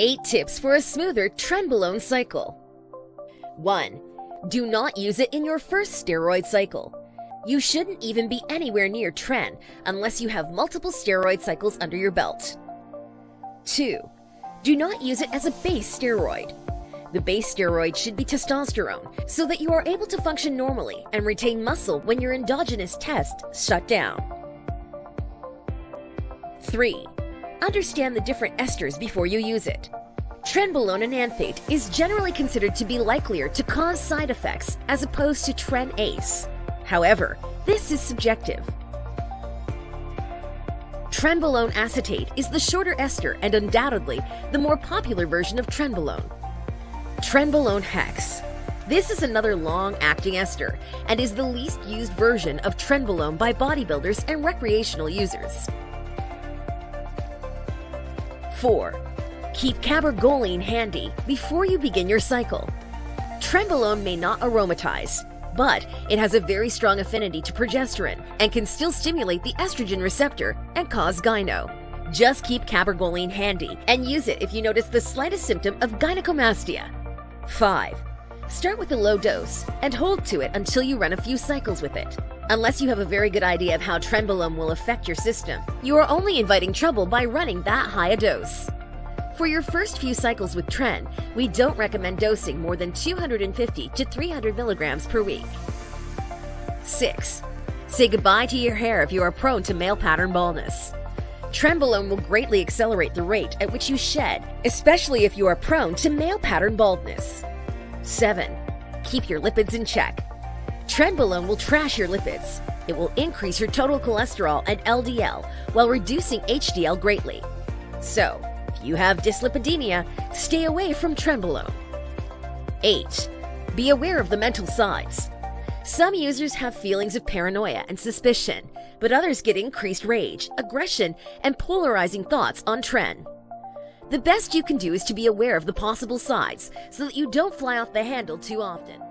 8 tips for a smoother Trenbolone cycle. 1. Do not use it in your first steroid cycle. You shouldn't even be anywhere near Tren unless you have multiple steroid cycles under your belt. 2. Do not use it as a base steroid. The base steroid should be testosterone so that you are able to function normally and retain muscle when your endogenous tests shut down. 3. Understand the different esters before you use it. Trenbolone enanthate is generally considered to be likelier to cause side effects as opposed to Tren Ace. However, this is subjective. Trenbolone acetate is the shorter ester and undoubtedly the more popular version of Trenbolone. Trenbolone Hex. This is another long-acting ester and is the least used version of Trenbolone by bodybuilders and recreational users. 4. Keep cabergoline handy before you begin your cycle. Trenbolone may not aromatize, but it has a very strong affinity to progesterone and can still stimulate the estrogen receptor and cause gyno. Just keep cabergoline handy and use it if you notice the slightest symptom of gynecomastia. 5. Start with a low dose and hold to it until you run a few cycles with it. Unless you have a very good idea of how Trenbolone will affect your system, you are only inviting trouble by running that high a dose. For your first few cycles with Tren, we don't recommend dosing more than 250 to 300 milligrams per week. 6. Say goodbye to your hair if you are prone to male pattern baldness. Trenbolone will greatly accelerate the rate at which you shed, especially if you are prone to male pattern baldness. 7. Keep your lipids in check. Trenbolone will trash your lipids. It will increase your total cholesterol and LDL while reducing HDL greatly. So, if you have dyslipidemia, stay away from Trenbolone. 8. Be aware of the mental sides. Some users have feelings of paranoia and suspicion, but others get increased rage, aggression, and polarizing thoughts on Tren. The best you can do is to be aware of the possible sides so that you don't fly off the handle too often.